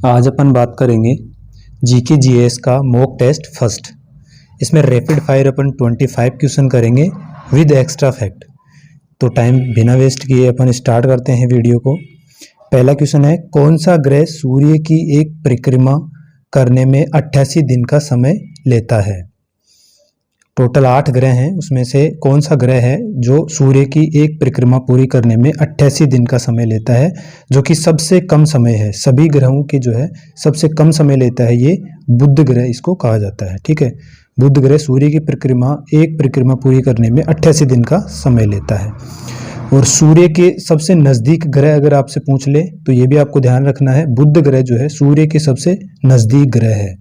आज अपन बात करेंगे जीके जीएस का मॉक टेस्ट फर्स्ट। इसमें रैपिड फायर अपन 25 क्वेश्चन करेंगे विद एक्स्ट्रा फैक्ट। तो टाइम बिना वेस्ट किए अपन स्टार्ट करते हैं वीडियो को। पहला क्वेश्चन है, कौन सा ग्रह सूर्य की एक परिक्रमा करने में 88 दिन का समय लेता है। टोटल 8 ग्रह हैं, उसमें से कौन सा ग्रह है जो सूर्य की एक परिक्रमा पूरी करने में 88 दिन का समय लेता है, जो कि सबसे कम समय है। सभी ग्रहों के जो है सबसे कम समय लेता है ये बुध ग्रह, इसको कहा जाता है। ठीक है, बुध ग्रह सूर्य की एक परिक्रमा पूरी करने में 88 दिन का समय लेता है। और सूर्य के सबसे नज़दीक ग्रह अगर आपसे पूछ ले तो ये भी आपको ध्यान रखना है, बुध ग्रह जो है सूर्य के सबसे नज़दीक ग्रह है।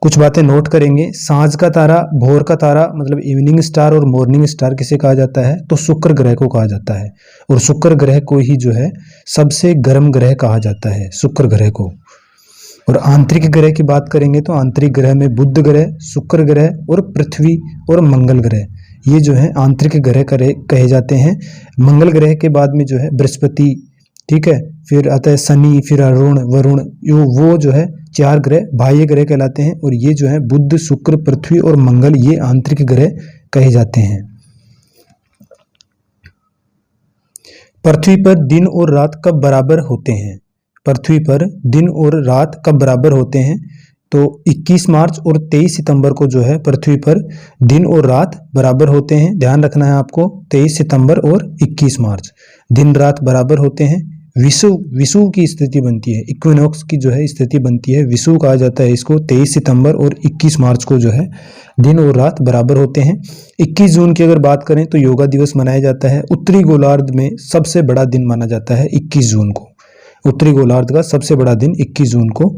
कुछ बातें नोट करेंगे। सांझ का तारा, भोर का तारा मतलब इवनिंग स्टार और मॉर्निंग स्टार किसे कहा जाता है, तो शुक्र ग्रह को कहा जाता है। और शुक्र ग्रह को ही जो है सबसे गर्म ग्रह कहा जाता है, शुक्र ग्रह को। और आंतरिक ग्रह की बात करेंगे तो आंतरिक ग्रह में बुध ग्रह, शुक्र ग्रह और पृथ्वी और मंगल ग्रह, ये जो है आंतरिक ग्रह कहे जाते हैं। मंगल ग्रह के बाद में जो है बृहस्पति, ठीक है, फिर आता है शनि, फिर अरुण, वरुण, वो जो है 4 ग्रह बाह्य ग्रह कहलाते हैं। और ये जो है बुध, शुक्र, पृथ्वी और मंगल, ये आंतरिक ग्रह कहे जाते हैं। पृथ्वी पर दिन और रात कब बराबर होते हैं। पृथ्वी पर दिन और रात कब बराबर होते हैं, तो 21 मार्च और 23 सितंबर को जो है पृथ्वी पर दिन और रात बराबर होते हैं। ध्यान रखना है आपको, 23 सितंबर और 21 मार्च दिन रात बराबर होते हैं। विषुव की स्थिति बनती है, इक्विनॉक्स की जो है स्थिति बनती है, विषुव कहा जाता है इसको। 23 सितंबर और 21 मार्च को जो है दिन और रात बराबर होते हैं। 21 जून की अगर बात करें तो योगा दिवस मनाया जाता है। उत्तरी गोलार्ध में सबसे बड़ा दिन माना जाता है 21 जून को। उत्तरी गोलार्ध का सबसे बड़ा दिन 21 जून को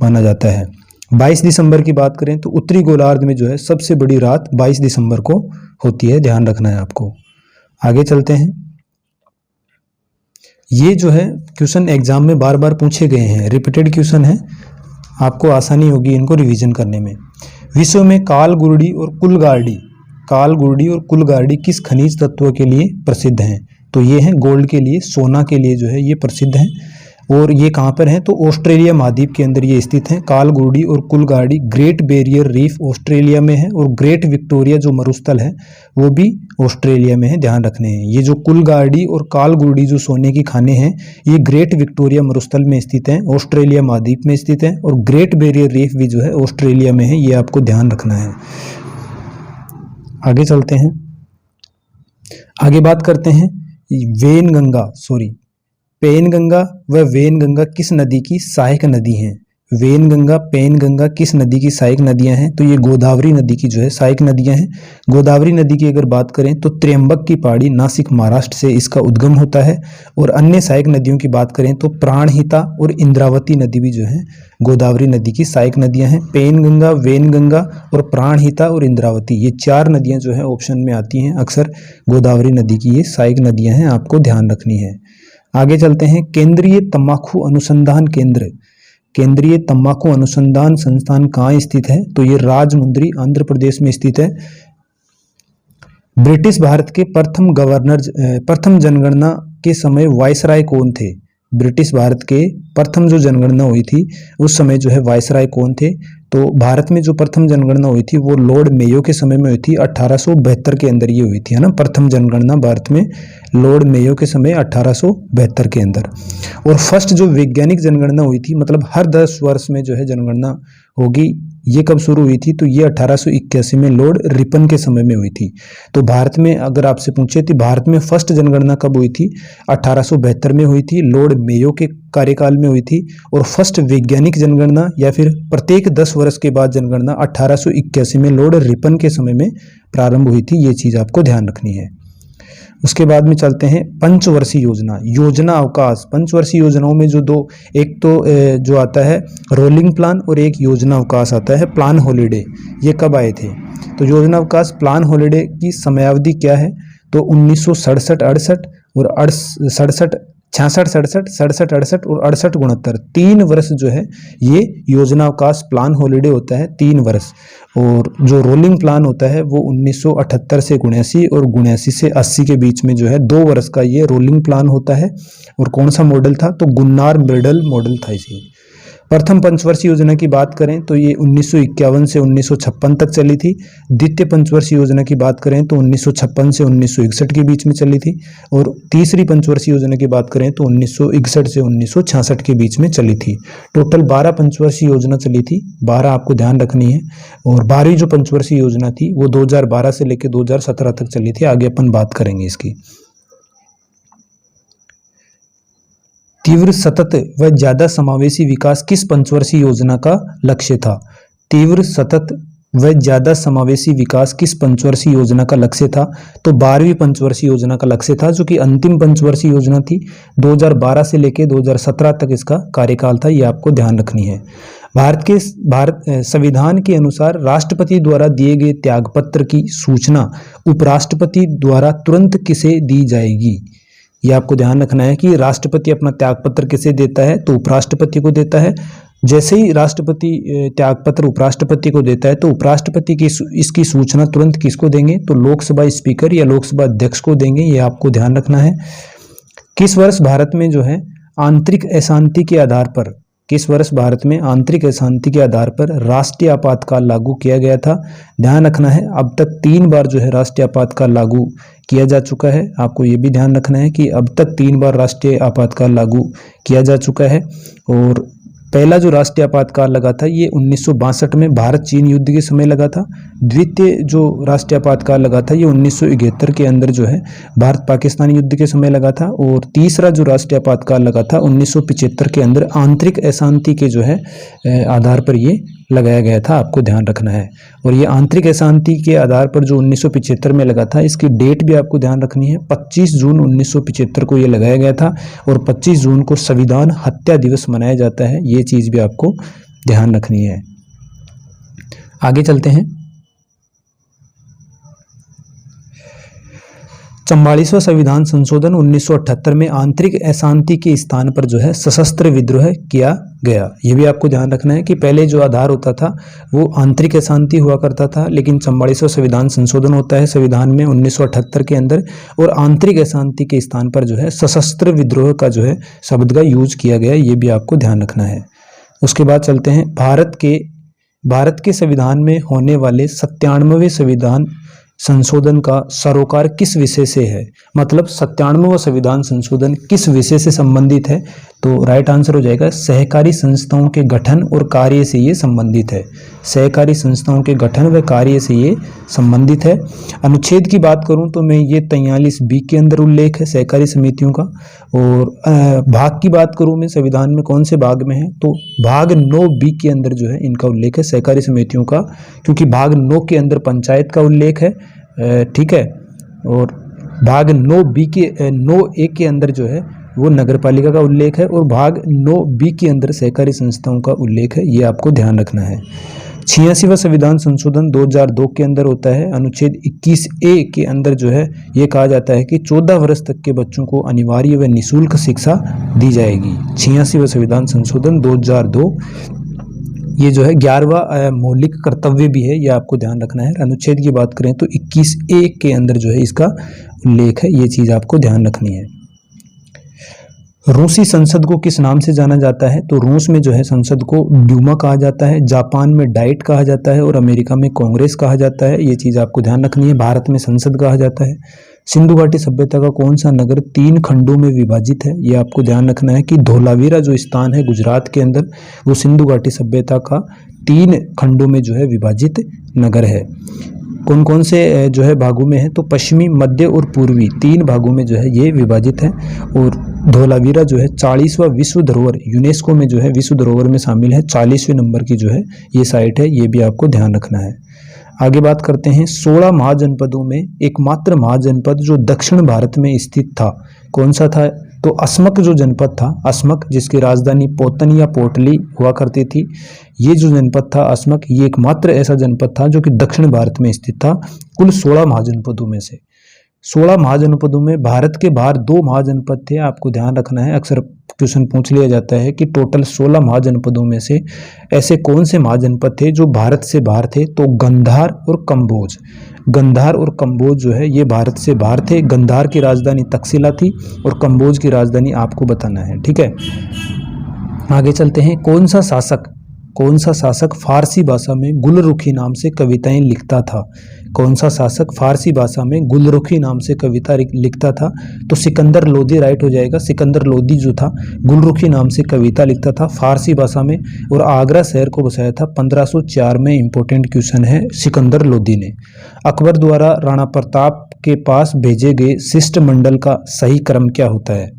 माना जाता है। 22 दिसंबर की बात करें तो उत्तरी गोलार्ध में जो है सबसे बड़ी रात 22 दिसंबर को होती है, ध्यान रखना है आपको। आगे चलते हैं। ये जो है क्वेश्चन एग्जाम में बार बार पूछे गए हैं, रिपीटेड क्वेश्चन है, आपको आसानी होगी इनको रिवीजन करने में। विश्व में कालगुर्डी और कुलगार्डी किस खनिज तत्व के लिए प्रसिद्ध हैं, तो ये हैं गोल्ड के लिए, सोना के लिए जो है ये प्रसिद्ध हैं। और ये कहाँ पर हैं, तो ऑस्ट्रेलिया महाद्वीप के अंदर ये स्थित हैं। कालगुर्डी और कुलगार्डी ग्रेट बैरियर रीफ ऑस्ट्रेलिया में है, और ग्रेट विक्टोरिया जो मरुस्थल है वो भी ऑस्ट्रेलिया में है, ध्यान रखने हैं। ये जो कुलगार्डी और कालगुर्डी जो सोने की खाने हैं ये ग्रेट विक्टोरिया मरुस्थल में स्थित हैं, ऑस्ट्रेलिया महाद्वीप में स्थित है। और ग्रेट बैरियर रीफ भी जो है ऑस्ट्रेलिया में है, ये आपको ध्यान रखना है। आगे चलते हैं। आगे बात करते हैं पेनगंगा व वेनगंगा किस नदी की सहायक नदी हैं। वेनगंगा, पेनगंगा किस नदी की सहायक नदियां हैं, तो ये गोदावरी नदी की जो है सहायक नदियां हैं। गोदावरी नदी की अगर बात करें तो त्र्यंबक की पहाड़ी नासिक महाराष्ट्र से इसका उद्गम होता है। और अन्य सहायक नदियों की बात करें तो प्राणहिता और इंद्रावती नदी भी जो है गोदावरी नदी की सहायक नदियां हैं। पेनगंगा, वेनगंगा और प्राणहिता और इंद्रावती, ये 4 नदियां जो है ऑप्शन में आती हैं अक्सर। गोदावरी नदी की ये सहायक नदियां हैं, आपको ध्यान रखनी है। आगे चलते हैं। केंद्रीय तंबाकू अनुसंधान संस्थान कहाँ स्थित है, तो ये राजमुंद्री आंध्र प्रदेश में स्थित है। ब्रिटिश भारत के प्रथम जनगणना के समय वायसराय कौन थे। ब्रिटिश भारत के प्रथम जो जनगणना हुई थी उस समय जो है वायसराय कौन थे, तो भारत में जो प्रथम जनगणना हुई थी वो लॉर्ड मेयो के समय में हुई थी, 1872 के अंदर ये हुई थी, है ना। प्रथम जनगणना भारत में लॉर्ड मेयो के समय 1872 के अंदर। और फर्स्ट जो वैज्ञानिक जनगणना हुई थी, मतलब हर 10 वर्ष में जो है जनगणना होगी, ये कब शुरू हुई थी, तो ये 1881 में लॉर्ड रिपन के समय में हुई थी। तो भारत में अगर आपसे पूछे तो भारत में फर्स्ट जनगणना कब हुई थी, 1872 में हुई थी, लॉर्ड मेयो के कार्यकाल में हुई थी। और फर्स्ट वैज्ञानिक जनगणना या फिर प्रत्येक 10 वर्ष के बाद जनगणना 1881 में लॉर्ड रिपन के समय में प्रारंभ हुई थी, ये चीज आपको ध्यान रखनी है। उसके बाद में चलते हैं पंचवर्षीय योजना अवकाश। पंचवर्षीय योजनाओं में एक तो जो आता है रोलिंग प्लान और एक योजना अवकाश आता है प्लान हॉलीडे। ये कब आए थे, तो योजना अवकाश प्लान हॉलीडे की समयावधि क्या है, तो 1967-68 और 67 66, 67, 67, 68 और 68, 69, 3 वर्ष जो है ये योजना अवकाश प्लान हॉलीडे होता है, 3 वर्ष। और जो रोलिंग प्लान होता है वो 1978 से 79 और 79 से 80 के बीच में जो है 2 वर्ष का ये रोलिंग प्लान होता है। और कौन सा मॉडल था, तो गुन्नार मेडल मॉडल था इसे। प्रथम पंचवर्षीय योजना की बात करें तो ये 1951 से 1956 तक चली थी। द्वितीय पंचवर्षीय योजना की बात करें तो 1956 से 1961 के बीच में चली थी। और तीसरी पंचवर्षीय योजना की बात करें तो 1961 से 1966 के बीच में चली थी। टोटल 12 पंचवर्षीय योजना चली थी, 12 आपको ध्यान रखनी है। और 12वीं जो पंचवर्षीय योजना थी वो 2012 से लेकर 2017 तक चली थी। आगे अपन बात करेंगे इसकी। तीव्र, सतत व ज्यादा समावेशी विकास किस पंचवर्षीय योजना का लक्ष्य था? तीव्र, सतत व ज्यादा समावेशी विकास किस पंचवर्षीय योजना का लक्ष्य था? तो 12वीं पंचवर्षीय योजना का लक्ष्य था, जो कि अंतिम पंचवर्षीय योजना थी। 2012 से लेकर 2017 तक इसका कार्यकाल था, ये आपको ध्यान रखनी है। भारत संविधान के अनुसार राष्ट्रपति द्वारा दिए गए त्यागपत्र की सूचना उपराष्ट्रपति द्वारा तुरंत किसे दी जाएगी? ये आपको ध्यान रखना है कि राष्ट्रपति अपना त्यागपत्र किसे देता है, तो उपराष्ट्रपति को देता है। जैसे ही राष्ट्रपति त्यागपत्र उपराष्ट्रपति को देता है तो उपराष्ट्रपति की इसकी सूचना तुरंत किसको देंगे, तो लोकसभा स्पीकर या लोकसभा अध्यक्ष को देंगे। ये आपको ध्यान रखना है। किस वर्ष भारत में जो है आंतरिक अशांति के आधार पर, किस वर्ष भारत में आंतरिक अशांति के आधार पर राष्ट्रीय आपातकाल लागू किया गया था? ध्यान रखना है, अब तक 3 बार जो है राष्ट्रीय आपातकाल लागू किया जा चुका है। आपको ये भी ध्यान रखना है कि अब तक 3 बार राष्ट्रीय आपातकाल लागू किया जा चुका है। और पहला जो राष्ट्रीय आपातकाल लगा था ये 1962 में भारत चीन युद्ध के समय लगा था। द्वितीय जो राष्ट्रीय आपातकाल लगा था ये 1971 के अंदर जो है भारत पाकिस्तान युद्ध के समय लगा था। और तीसरा जो राष्ट्रीय आपातकाल लगा था 1975 के अंदर आंतरिक अशांति के जो है आधार पर ये लगाया गया था। आपको ध्यान रखना है। और ये आंतरिक अशांति के आधार पर जो 1975 में लगा था, इसकी डेट भी आपको ध्यान रखनी है। 25 जून 1975 को ये लगाया गया था और 25 जून को संविधान हत्या दिवस मनाया जाता है। ये चीज भी आपको ध्यान रखनी है। आगे चलते हैं। 44वां संविधान संशोधन 1978 में आंतरिक अशांति के स्थान पर जो है सशस्त्र विद्रोह किया गया। ये भी आपको ध्यान रखना है कि पहले जो आधार होता था वो आंतरिक अशांति हुआ करता था, लेकिन 44वां संविधान संशोधन होता है संविधान में 1978 के अंदर, और आंतरिक अशांति के स्थान पर जो है सशस्त्र विद्रोह का जो है शब्द का यूज किया गया। ये भी आपको ध्यान रखना है। उसके बाद चलते हैं। भारत के संविधान में होने वाले 97वें संविधान संशोधन का सरोकार किस विषय से है? मतलब 97वां संविधान संशोधन किस विषय से संबंधित है? तो राइट आंसर हो जाएगा सहकारी संस्थाओं के गठन और कार्य से ये संबंधित है। सहकारी संस्थाओं के गठन व कार्य से ये संबंधित है। अनुच्छेद की बात करूं तो मैं ये 43B के अंदर उल्लेख है सहकारी समितियों का। और भाग की बात करूं मैं संविधान में कौन से भाग में है, तो भाग 9B के अंदर जो है इनका उल्लेख है सहकारी समितियों का, क्योंकि भाग 9 के अंदर पंचायत का उल्लेख है। ठीक है। और भाग 9B के 9A के अंदर जो है वो नगरपालिका का उल्लेख है, और भाग 9B के अंदर सहकारी संस्थाओं का उल्लेख है। ये आपको ध्यान रखना है। 86वां संविधान संशोधन 2002 के अंदर होता है। अनुच्छेद 21A के अंदर जो है ये कहा जाता है कि 14 वर्ष तक के बच्चों को अनिवार्य व निःशुल्क शिक्षा दी जाएगी। 86वां संविधान संशोधन 2002 ये जो है 11वां मौलिक कर्तव्य भी है, ये आपको ध्यान रखना है। अनुच्छेद की बात करें तो 21A के अंदर जो है इसका उल्लेख है। ये चीज आपको ध्यान रखनी है। रूसी संसद को किस नाम से जाना जाता है? तो रूस में जो है संसद को ड्यूमा कहा जाता है, जापान में डाइट कहा जाता है और अमेरिका में कांग्रेस कहा जाता है। ये चीज आपको ध्यान रखनी है। भारत में संसद कहा जाता है। सिंधु घाटी सभ्यता का कौन सा नगर 3 खंडों में विभाजित है? ये आपको ध्यान रखना है कि धोलावीरा जो स्थान है गुजरात के अंदर वो सिंधु घाटी सभ्यता का 3 खंडों में जो है विभाजित नगर है। कौन कौन से जो है भागों में है? तो पश्चिमी, मध्य और पूर्वी 3 भागों में जो है ये विभाजित है। और धोलावीरा जो है 40वां विश्व धरोहर यूनेस्को में जो है विश्व धरोहर में शामिल है। 40वें नंबर की जो है ये साइट है। ये भी आपको ध्यान रखना है। आगे बात करते हैं। 16 महाजनपदों में एकमात्र महाजनपद जो दक्षिण भारत में स्थित था कौन सा था? तो अस्मक जो जनपद था, अस्मक जिसकी राजधानी पोतन या पोटली हुआ करती थी, ये जो जनपद था अस्मक, ये एकमात्र ऐसा जनपद था जो कि दक्षिण भारत में स्थित था कुल 16 महाजनपदों में से। 16 महाजनपदों में भारत के बाहर 2 महाजनपद थे, आपको ध्यान रखना है। अक्सर क्वेश्चन पूछ लिया जाता है कि टोटल 16 महाजनपदों में से ऐसे कौन से महाजनपद थे जो भारत से बाहर थे, तो गंधार और कंबोज। गंधार और कंबोज जो है ये भारत से बाहर थे। गंधार की राजधानी तक्षशिला थी और कंबोज की राजधानी आपको बताना है, ठीक है। आगे चलते हैं। कौन सा शासक फारसी भाषा में गुलरुखी नाम से कविताएं लिखता था? कौन सा शासक फारसी भाषा में गुलरुखी नाम से कविता लिखता था? तो सिकंदर लोदी राइट हो जाएगा। सिकंदर लोदी जो था गुलरुखी नाम से कविता लिखता था फारसी भाषा में, और आगरा शहर को बसाया था 1504 में। इंपॉर्टेंट क्वेश्चन है, सिकंदर लोदी ने। अकबर द्वारा राणा प्रताप के पास भेजे गए शिष्टमंडल का सही क्रम क्या होता है?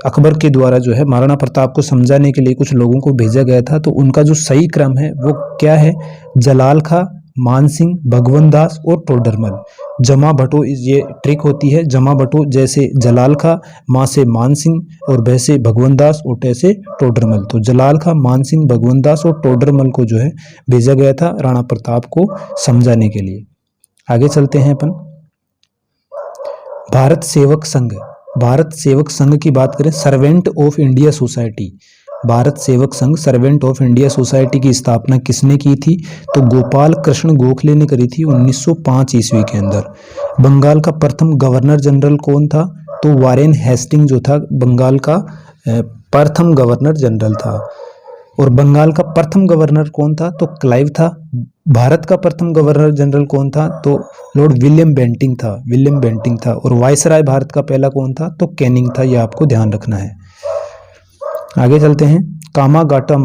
अकबर के द्वारा जो है महाराणा प्रताप को समझाने के लिए कुछ लोगों को भेजा गया था, तो उनका जो सही क्रम है वो क्या है? जलाल खां, मानसिंह, भगवंत दास और टोडरमल। जमा भटो ये ट्रिक होती है। जमा भटो जैसे जलाल खां, माँ से मानसिंह और भै से भगवंत दास और टे से टोडरमल। तो जलाल खां, मानसिंह, भगवंत दास और टोडरमल को जो है भेजा गया था राणा प्रताप को समझाने के लिए। आगे चलते हैं अपन। भारत सेवक संघ। भारत सेवक संघ की बात करें, servant of India society. Bharat Sevak Sangh servant of India society की स्थापना किसने की थी? तो गोपाल कृष्ण गोखले ने करी थी 1905 ईस्वी के अंदर। बंगाल का प्रथम गवर्नर जनरल कौन था? तो वारेन हेस्टिंग जो था बंगाल का प्रथम गवर्नर जनरल था। और बंगाल का प्रथम गवर्नर कौन था? तो क्लाइव था। भारत का प्रथम गवर्नर जनरल कौन था? तो लॉर्ड विलियम बेंटिंग था। विलियम बेंटिंग था। और वायसराय भारत का पहला कौन था? तो कैनिंग था। यह आपको ध्यान रखना है। आगे चलते हैं। कामागाटा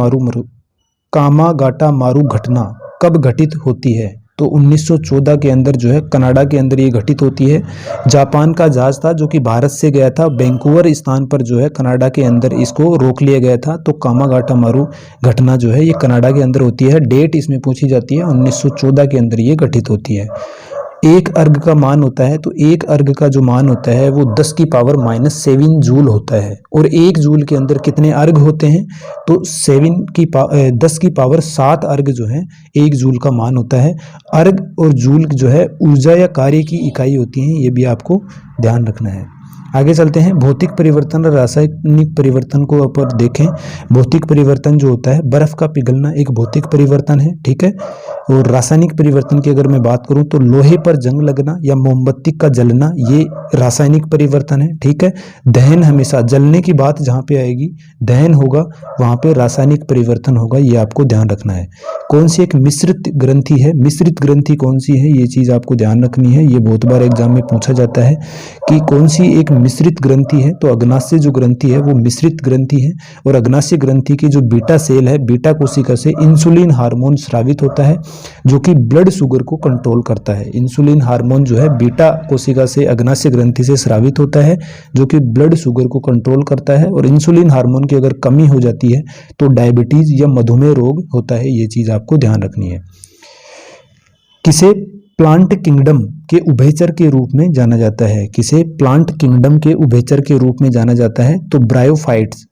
मारू घटना कब घटित होती है? तो 1914 के अंदर जो है कनाडा के अंदर ये घटित होती है। जापान का जहाज था जो कि भारत से गया था, वैंकूवर स्थान पर जो है कनाडा के अंदर इसको रोक लिया गया था। तो कामागाटा मारू घटना जो है ये कनाडा के अंदर होती है। डेट इसमें पूछी जाती है, 1914 के अंदर ये घटित होती है। एक अर्घ का मान होता है, तो एक अर्घ का जो मान होता है वो 10 की पावर -7 जूल होता है। और एक जूल के अंदर कितने अर्घ होते हैं? तो 10 की पावर 7 अर्घ जो है एक जूल का मान होता है। अर्घ और जूल जो है ऊर्जा या कार्य की इकाई होती हैं, ये भी आपको ध्यान रखना है। आगे चलते हैं। भौतिक परिवर्तन और रासायनिक परिवर्तन को अपन देखें। भौतिक परिवर्तन जो होता है, बर्फ का पिघलना एक भौतिक परिवर्तन है, ठीक है। और रासायनिक परिवर्तन की अगर मैं बात करूं तो लोहे पर जंग लगना या मोमबत्ती का जलना, ये रासायनिक परिवर्तन है, ठीक है। दहन, हमेशा जलने की बात जहां पे आएगी, दहन होगा वहां पे रासायनिक परिवर्तन होगा, ये आपको ध्यान रखना है। कौन सी एक मिश्रित ग्रंथि है? मिश्रित ग्रंथि कौन सी है, ये चीज आपको ध्यान रखनी है। ये बहुत बार एग्जाम में पूछा जाता है कि कौन सी एक मिश्रित ग्रंथि है। तो अग्नाशय जो ग्रंथि है वो मिश्रित ग्रंथि है। और अग्नाशय ग्रंथि की जो बीटा सेल है, बीटा कोशिका से इंसुलिन हार्मोन स्रावित होता है जो कि ब्लड शुगर को कंट्रोल करता है। इंसुलिन हार्मोन जो है बीटा कोशिका से अग्नाशय ग्रंथि से स्रावित होता है जो कि ब्लड शुगर को कंट्रोल करता है। और इंसुलिन हार्मोन की अगर कमी हो जाती है तो डायबिटीज या मधुमेह रोग होता है, ये चीज आपको ध्यान रखनी है। किसे प्लांट किंगडम के उभयचर के रूप में जाना जाता है? किसे प्लांट किंगडम के उभयचर के रूप में जाना जाता है? तो ब्रायोफाइट्स।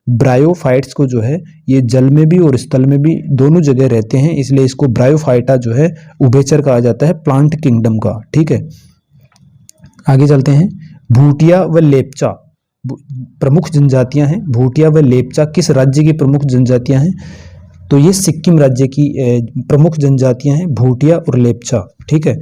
ब्रायोफाइट्स को जो है ये जल में भी और स्थल में भी दोनों जगह रहते हैं, इसलिए इसको ब्रायोफाइटा जो है उभयचर कहा जाता है प्लांट किंगडम का, ठीक है। आगे चलते हैं। भूटिया व लेप्चा प्रमुख जनजातियां हैं। भूटिया व लेप्चा किस राज्य की प्रमुख जनजातियां हैं? तो ये सिक्किम राज्य की प्रमुख जनजातियां हैं, भूटिया और लेप्चा, ठीक है।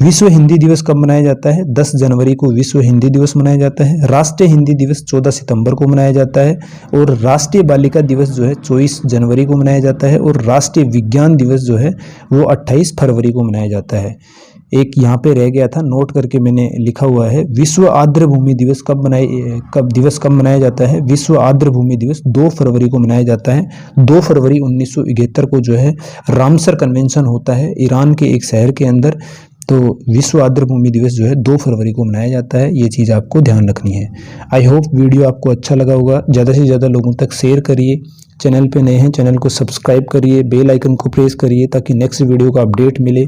विश्व हिंदी दिवस कब मनाया जाता है? 10 जनवरी को विश्व हिंदी दिवस मनाया जाता है। राष्ट्रीय हिंदी दिवस 14 सितंबर को मनाया जाता है। और राष्ट्रीय बालिका दिवस जो है 24 जनवरी को मनाया जाता है। और राष्ट्रीय विज्ञान दिवस जो है वो 28 फरवरी को मनाया जाता है। एक यहाँ पे रह गया था, नोट करके मैंने लिखा हुआ है। विश्व आर्द्र भूमि दिवस कब मनाया जाता है? विश्व आर्द्र भूमि दिवस 2 फरवरी को मनाया जाता है। 2 फरवरी 1971 को जो है रामसर कन्वेंशन होता है ईरान के एक शहर के अंदर। तो विश्व आर्द्र भूमि दिवस जो है 2 फरवरी को मनाया जाता है, ये चीज़ आपको ध्यान रखनी है। आई होप वीडियो आपको अच्छा लगा होगा। ज़्यादा से ज़्यादा लोगों तक शेयर करिए। चैनल पे नए हैं, चैनल को सब्सक्राइब करिए, बेल आइकन को प्रेस करिए ताकि नेक्स्ट वीडियो का अपडेट मिले।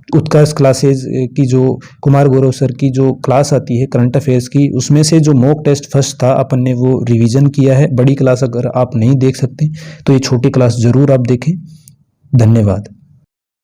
उत्कर्ष क्लासेज की जो कुमार गौरव सर की जो क्लास आती है करंट अफेयर्स की, उसमें से जो मॉक टेस्ट फर्स्ट था अपन ने वो रिवीजन किया है। बड़ी क्लास अगर आप नहीं देख सकते तो ये छोटी क्लास ज़रूर आप देखें। धन्यवाद।